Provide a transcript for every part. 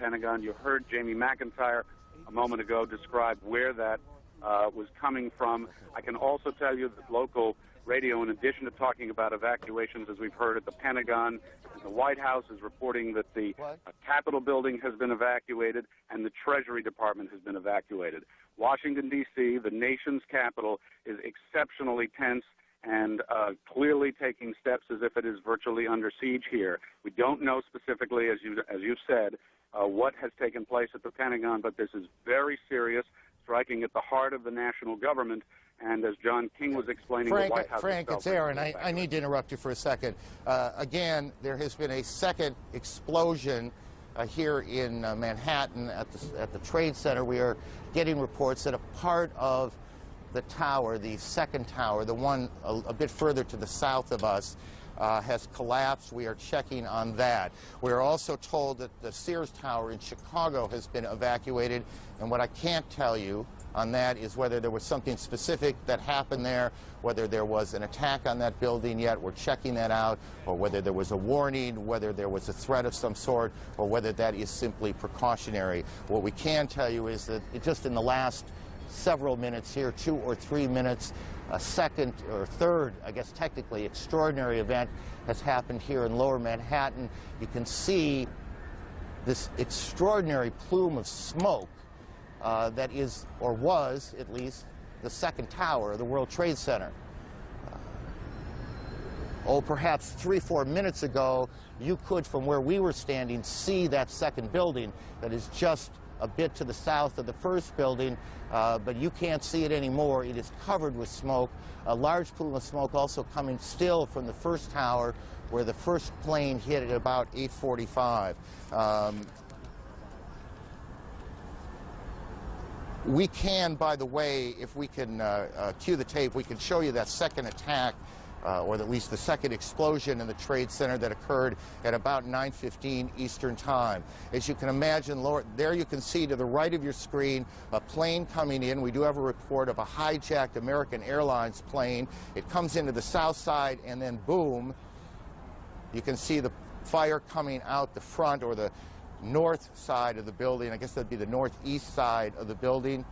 Pentagon. You heard Jamie McIntyre a moment ago describe where that was coming from. I can also tell you that local radio, in addition to talking about evacuations, as we've heard at the Pentagon, the White House is reporting that the Capitol building has been evacuated and the Treasury Department has been evacuated. Washington, D.C., the nation's capital, is exceptionally tense and clearly taking steps as if it is virtually under siege here. We don't know specifically, as you've said, what has taken place at the Pentagon, but this is very serious, striking at the heart of the national government. And as John King was explaining, the White House Frank, it's Aaron. I need to interrupt you for a second. Again, there has been a second explosion here in Manhattan at the Trade Center. We are getting reports that a part of the tower, the second tower, the one a bit further to the south of us, has collapsed. We are checking on that. We are also told that the Sears Tower in Chicago has been evacuated, and what I can't tell you on that is whether there was something specific that happened there, whether there was an attack on that building yet, we're checking that out, or whether there was a warning, whether there was a threat of some sort, or whether that is simply precautionary. What we can tell you is that just in the last several minutes here, 2 or 3 minutes, a second or third, I guess technically, extraordinary event has happened here in Lower Manhattan. You can see this extraordinary plume of smoke that is, or was at least, the second tower of the World Trade Center. Perhaps 3 or 4 minutes ago, you could, from where we were standing, see that second building that is just a bit to the south of the first building, but you can't see it anymore. It is covered with smoke. A large plume of smoke also coming still from the first tower, where the first plane hit at about 8:45. We can, by the way, if we can cue the tape, we can show you that second attack, or at least the second explosion in the Trade Center that occurred at about 9:15 Eastern Time. As you can imagine, there you can see to the right of your screen a plane coming in. We do have a report of a hijacked American Airlines plane. It comes into the south side, and then boom, you can see the fire coming out the front, or the north side of the building. I guess that'd be the northeast side of the building.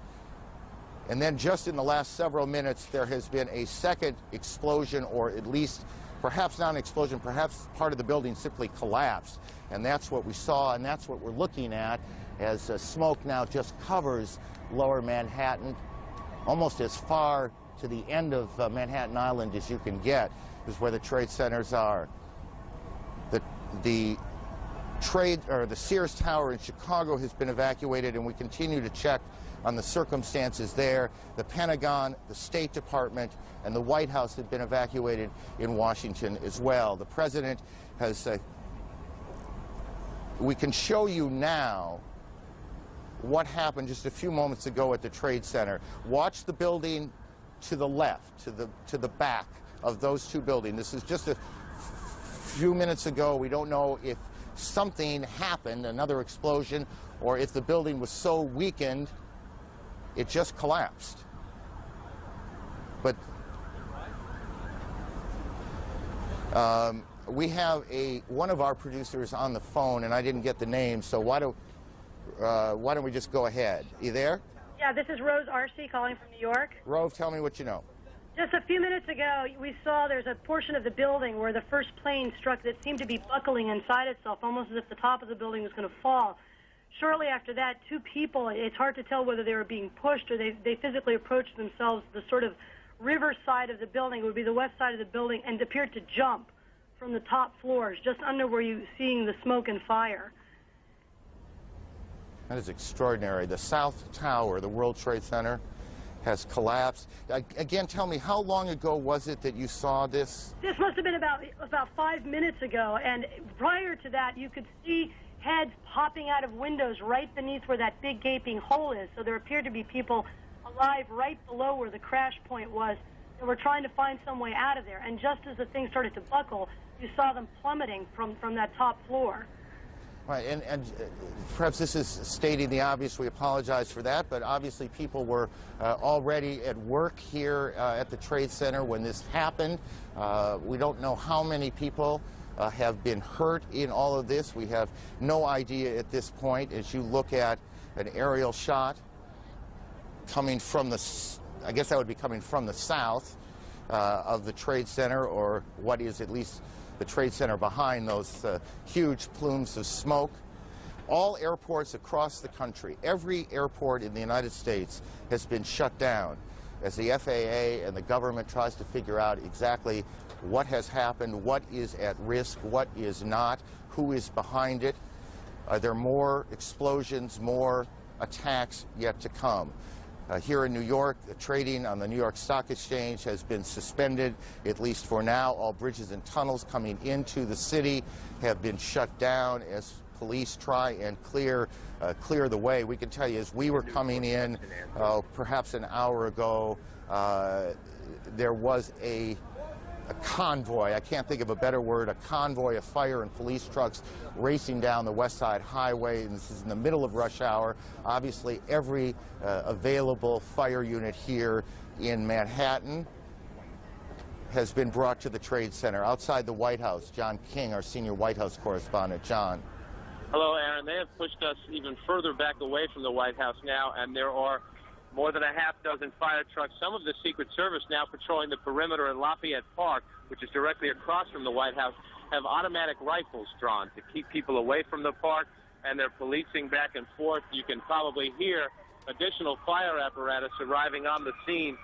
And then just in the last several minutes, there has been a second explosion, or at least perhaps not an explosion, perhaps part of the building simply collapsed. And that's what we saw, and that's what we're looking at, as smoke now just covers Lower Manhattan, almost as far to the end of Manhattan Island as you can get, is where the trade centers are. The Sears Tower in Chicago has been evacuated, and we continue to check on the circumstances there. The Pentagon, the State Department, and the White House have been evacuated in Washington as well. The President has... we can show you now what happened just a few moments ago at the Trade Center. Watch the building to the left, to the back of those two buildings. This is just a few minutes ago. We don't know if something happened, another explosion, or if the building was so weakened it just collapsed. But we have one of our producers on the phone, and I didn't get the name, so why don't we just go ahead? You there? Yeah, this is Rose Arcee calling from New York. Rose, tell me what you know. Just a few minutes ago, we saw there's a portion of the building where the first plane struck that seemed to be buckling inside itself, almost as if the top of the building was going to fall. Shortly after that, 2 people, it's hard to tell whether they were being pushed or they physically approached themselves the sort of river side of the building, it would be the west side of the building, and appeared to jump from the top floors, just under where you're seeing the smoke and fire. That is extraordinary. The South Tower, the World Trade Center, has collapsed. Again, tell me, how long ago was it that you saw this? This must have been about 5 minutes ago, and prior to that, you could see heads popping out of windows right beneath where that big gaping hole is. So there appeared to be people alive right below where the crash point was that were trying to find some way out of there. And just as the thing started to buckle, you saw them plummeting from that top floor. Right, and perhaps this is stating the obvious. We apologize for that, but obviously people were already at work here at the Trade Center when this happened. We don't know how many people have been hurt in all of this. We have no idea at this point. As you look at an aerial shot coming from the, I guess that would be coming from the south of the Trade Center, or what is at least the Trade Center behind those huge plumes of smoke. All airports across the country, every airport in the United States has been shut down as the FAA and the government tries to figure out exactly what has happened, what is at risk, what is not, who is behind it. Are there more explosions, more attacks yet to come? Here in New York, trading on the New York Stock Exchange has been suspended, at least for now. All bridges and tunnels coming into the city have been shut down as police try and clear the way. We can tell you, as we were coming in perhaps an hour ago, there was a convoy, I can't think of a better word, a convoy of fire and police trucks racing down the West Side Highway, and this is in the middle of rush hour. Obviously, every available fire unit here in Manhattan has been brought to the Trade Center. Outside the White House, John King, our senior White House correspondent. John. Hello, Aaron. They have pushed us even further back away from the White House now, and there are more than a half dozen fire trucks, some of the Secret Service now patrolling the perimeter in Lafayette Park, which is directly across from the White House, have automatic rifles drawn to keep people away from the park, and they're policing back and forth. You can probably hear additional fire apparatus arriving on the scene.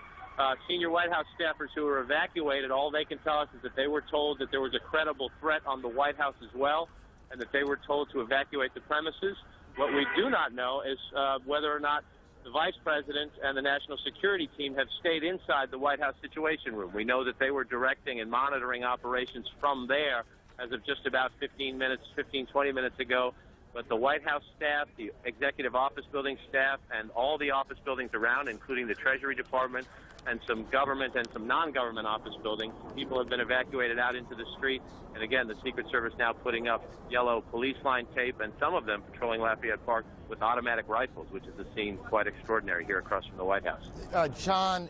Senior White House staffers who were evacuated, all they can tell us is that they were told that there was a credible threat on the White House as well, and that they were told to evacuate the premises. What we do not know is whether or not the Vice President and the National Security Team have stayed inside the White House Situation Room. We know that they were directing and monitoring operations from there as of just about 20 minutes ago. But the White House staff, the Executive Office Building staff, and all the office buildings around, including the Treasury Department and some government and some non-government office buildings, people have been evacuated out into the street. And again, the Secret Service now putting up yellow police line tape, and some of them patrolling Lafayette Park with automatic rifles, which is a scene quite extraordinary here across from the White House. John,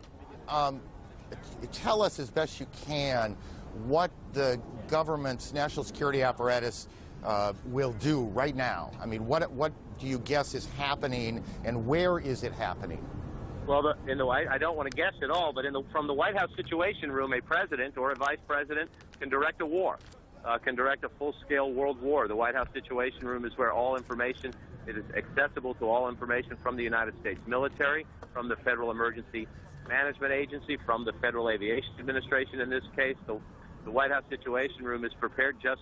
tell us as best you can what the government's national security apparatus will do right now. I mean, what do you guess is happening, and where is it happening? Well, I don't want to guess at all, but from the White House Situation Room, a president or a vice president can direct a war, can direct a full-scale world war. The White House Situation Room is where all information, it is accessible to all information from the United States military, from the Federal Emergency Management Agency, from the Federal Aviation Administration in this case. The White House Situation Room is prepared just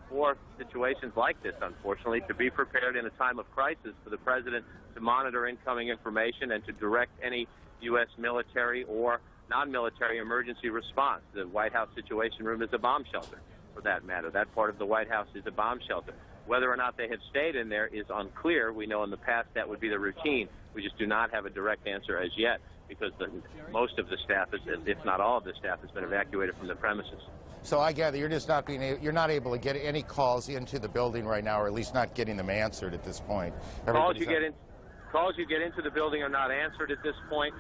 for situations like this, unfortunately, to be prepared in a time of crisis for the president to monitor incoming information and to direct any U.S. military or non-military emergency response. The White House Situation Room is a bomb shelter, for that matter. That part of the White House is a bomb shelter. Whether or not they have stayed in there is unclear. We know in the past that would be the routine. We just do not have a direct answer as yet, because most of the staff, if not all of the staff, has been evacuated from the premises. So I gather you're just you're not able to get any calls into the building right now, or at least not getting them answered at this point. Calls you get into the building are not answered at this point.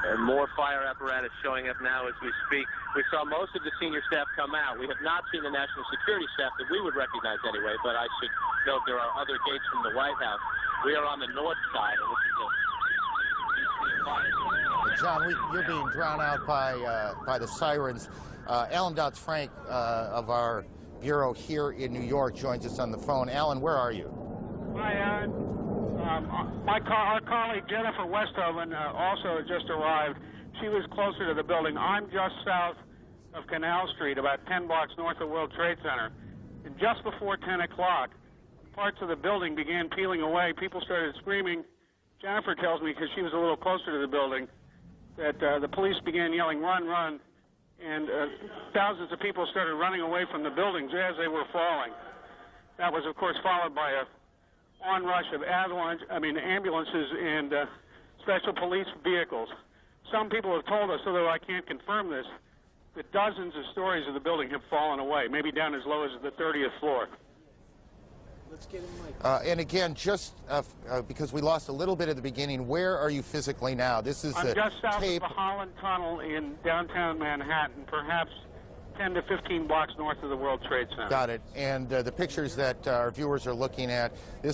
And more fire apparatus showing up now as we speak. We saw most of the senior staff come out. We have not seen the national security staff that we would recognize anyway, but I should note there are other gates from the White House. We are on the north side, and this is John, you're being drowned out by the sirens. Alan Dodds-Frank of our bureau here in New York joins us on the phone. Alan, where are you? Hi, Aaron. Our colleague Jennifer Westhoven also just arrived. She was closer to the building. I'm just south of Canal Street, about 10 blocks north of World Trade Center. And just before 10 o'clock, parts of the building began peeling away. People started screaming. Jennifer tells me, because she was a little closer to the building, that the police began yelling, "Run, run," and thousands of people started running away from the buildings as they were falling. That was, of course, followed by a onrush of ambulances and special police vehicles. Some people have told us, although I can't confirm this, that dozens of stories of the building have fallen away, maybe down as low as the 30th floor. Let's get him and again, just because we lost a little bit at the beginning, where are you physically now? This is I'm just south of the Holland Tunnel in downtown Manhattan, perhaps 10 to 15 blocks north of the World Trade Center. Got it. And the pictures that our viewers are looking at, this